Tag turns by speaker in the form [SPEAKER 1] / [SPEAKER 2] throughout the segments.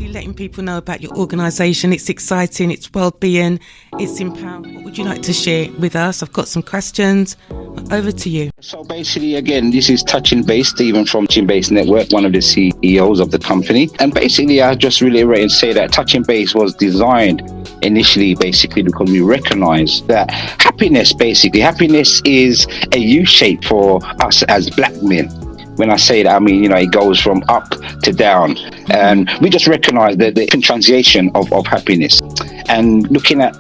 [SPEAKER 1] you letting people know about your organisation? It's exciting, it's Wellbeing, it's empowering. What would you like to share with us? I've got some questions. Over to you.
[SPEAKER 2] So basically, again, this is Touching Base, Stephen from Touching Base Network, one of the CEOs of the company. And basically, I just really reiterate and say that Touching Base was designed initially basically because we recognize that happiness is a U-shape for us as black men. When I say that, I mean, it goes from up to down. And we just recognize the transition of happiness. And looking at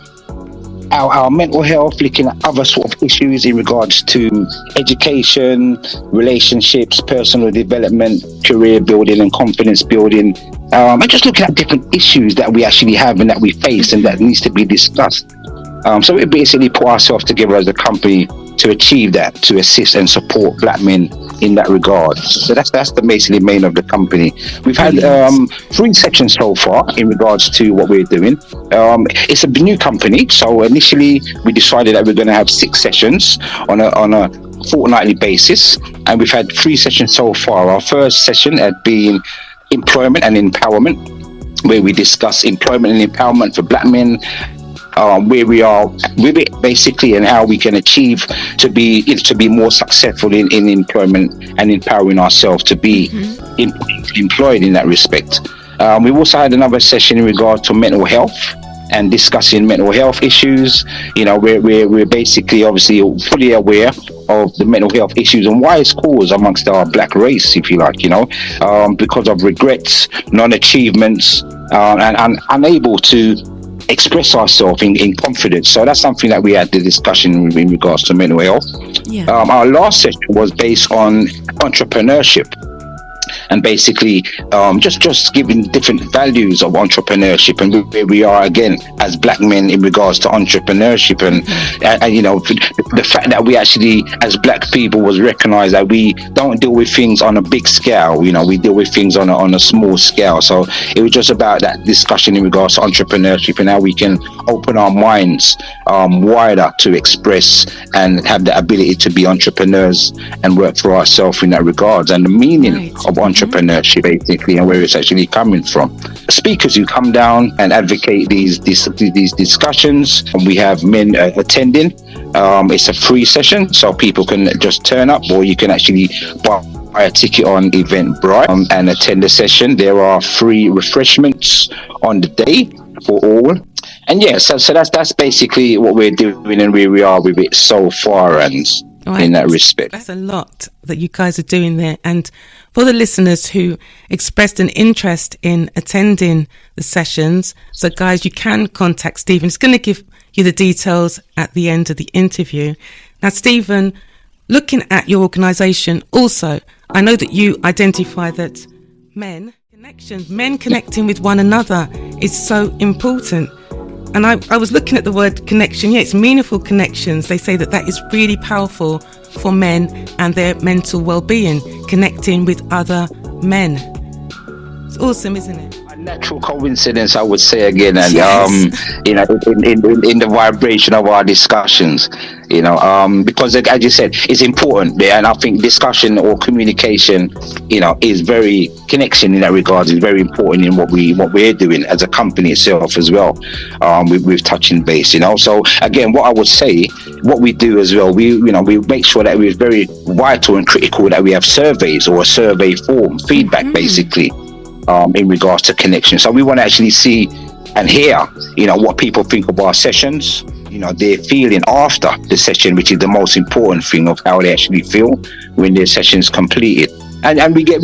[SPEAKER 2] our mental health, looking at other sort of issues in regards to education, relationships, personal development, career building and confidence building. And just looking at different issues that we actually have and that we face and that needs to be discussed. So we basically put ourselves together as a company to achieve that, to assist and support black men in that regard. So that's the basically main of the company. We've had 3 sections so far in regards to what we're doing. It's a new company, so initially we decided that we're going to have 6 sessions on a fortnightly basis, and we've had 3 sessions so far. Our first session had been employment and empowerment, where we discuss employment and empowerment for black men, where we are with it basically, and how we can achieve to be more successful in employment and empowering ourselves to be employed in that respect. We've also had another session in regard to mental health and discussing mental health issues. We're basically obviously fully aware of the mental health issues and why it's caused amongst our black race, if you like, because of regrets, non-achievements, and unable to express ourselves in confidence. So that's something that we had the discussion in regards to mental health. Our last session was based on entrepreneurship, and basically just giving different values of entrepreneurship and where we are again as black men in regards to entrepreneurship, and the fact that we actually as black people was recognized that we don't deal with things on a big scale. We deal with things on a small scale. So it was just about that discussion in regards to entrepreneurship and how we can open our minds wider to express and have the ability to be entrepreneurs and work for ourselves in that regard, and the meaning of entrepreneurship basically, and where it's actually coming from. Speakers who come down and advocate these discussions, and we have men attending. It's a free session, so people can just turn up, or you can actually buy a ticket on Eventbrite and attend the session. There are free refreshments on the day for all. And so that's basically what we're doing and where we are with it so far, and in that respect.
[SPEAKER 1] That's a lot that you guys are doing there. And for the listeners who expressed an interest in attending the sessions, so guys, you can contact Stephen. It's going to give you the details at the end of the interview. Now, Stephen, looking at your organisation also, I know that you identify that men connecting with one another is so important. And I was looking at the word connection. It's meaningful connections. They say that is really powerful for men and their mental well-being, connecting with other men. It's awesome, isn't it?
[SPEAKER 2] A natural coincidence, I would say again, and in the vibration of our discussions, because as you said, it's important, and I think discussion or communication, is very connection in that regard is very important in what we're doing as a company itself as well, with Touching Base. So again, what I would say, what we do as well, we make sure that we're very vital and critical that we have surveys or a survey form feedback basically. In regards to connection. So we want to actually see and hear, what people think of our sessions, their feeling after the session, which is the most important thing of how they actually feel when their session's completed. And we get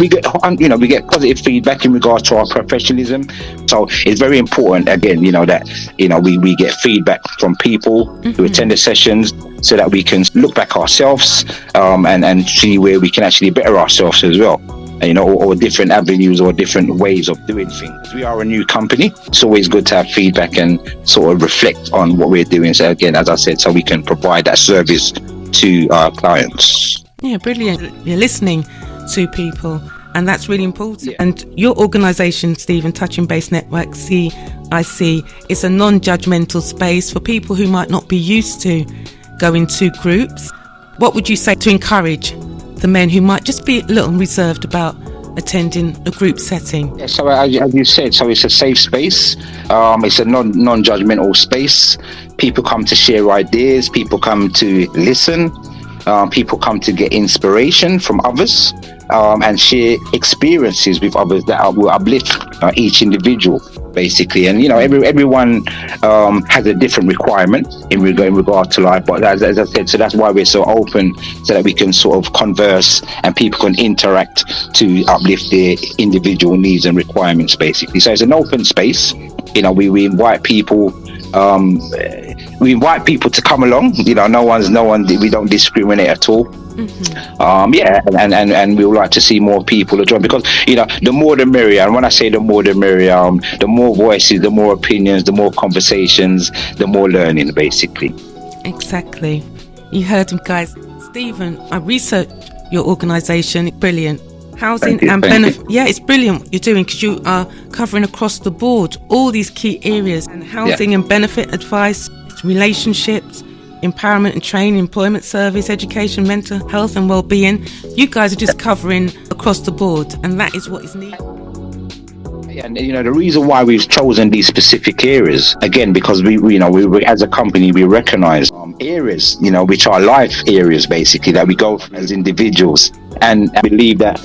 [SPEAKER 2] positive feedback in regards to our professionalism. So it's very important again, that we get feedback from people who attend the sessions, so that we can look back ourselves and see where we can actually better ourselves as well. Or different avenues or different ways of doing things. We are a new company. It's always good to have feedback and sort of reflect on what we're doing. So again, as I said, so we can provide that service to our clients.
[SPEAKER 1] Yeah, brilliant. You're listening to people, and that's really important. Yeah. And your organisation, Stephen, Touching Base Network, CIC, is a non-judgmental space for people who might not be used to going to groups. What would you say to encourage the men who might just be a little reserved about attending a group setting?
[SPEAKER 2] Yeah, so as you said, so it's a safe space. It's a non-judgmental space. People come to share ideas. People come to listen. People come to get inspiration from others and share experiences with others that will uplift each individual, basically. And everyone has a different requirement in regard to life. But as I said, so that's why we're so open, so that we can sort of converse and people can interact to uplift their individual needs and requirements, basically. So it's an open space. We invite people. We invite people to come along. No one. We don't discriminate at all. Mm-hmm. And we would like to see more people to join, because the more the merrier. And when I say the more the merrier, the more voices, the more opinions, the more conversations, the more learning, basically.
[SPEAKER 1] Exactly. You heard him, guys. Stephen, I researched your organisation. Brilliant. Housing and benefit. Yeah, it's brilliant what you're doing, because you are covering across the board all these key areas, and housing and benefit advice, relationships, empowerment and training, employment service, education, mental health and well-being. You guys are just covering across the board, and that is what is needed.
[SPEAKER 2] And the reason why we've chosen these specific areas, again, because we as a company, we recognize areas, which are life areas, basically, that we go through as individuals, and believe that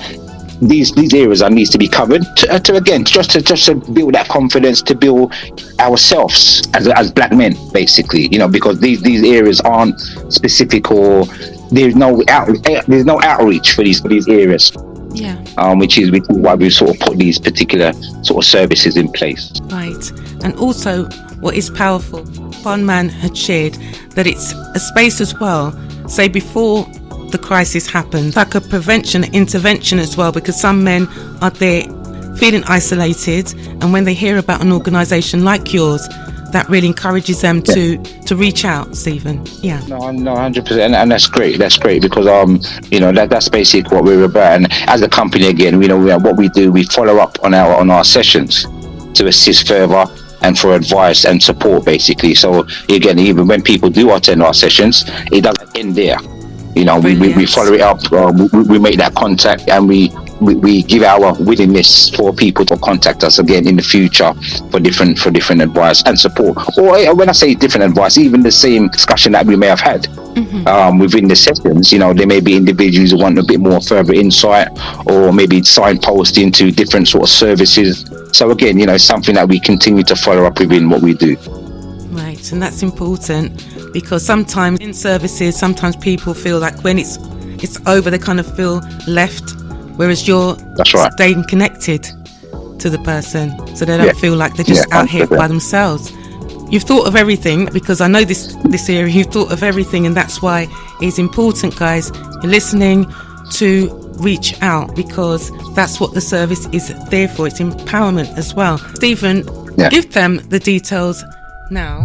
[SPEAKER 2] these areas needs to be covered to build that confidence, to build ourselves as black men, basically, because these areas aren't specific, or there's no outreach for these areas.
[SPEAKER 1] Yeah.
[SPEAKER 2] Which is why we sort of put these particular sort of services in place.
[SPEAKER 1] Right. And also, what is powerful, one man had shared that it's a space as well, say before the crisis happens, like a prevention, intervention as well, because some men are there feeling isolated, and when they hear about an organisation like yours, that really encourages them to reach out, Stephen. Yeah.
[SPEAKER 2] No, 100%, and that's great. That's great, because that's basically what we're about. And as a company, again, what we do, we follow up on our sessions to assist further and for advice and support, basically. So again, even when people do attend our sessions, it doesn't end there. We follow it up. We make that contact, and we give our willingness for people to contact us again in the future for different advice and support. Or when I say different advice, even the same discussion that we may have had within the sessions. There may be individuals who want a bit more further insight, or maybe signpost into different sort of services. So again, it's something that we continue to follow up within what we do.
[SPEAKER 1] Right, and that's important, because sometimes in services, sometimes people feel like when it's over, they kind of feel left, whereas you're staying connected to the person, so they don't feel like they're just out here by themselves. You've thought of everything, because I know this area, you've thought of everything, and that's why it's important, guys, you're listening, to reach out, because that's what the service is there for. It's empowerment as well. Stephen, give them the details now.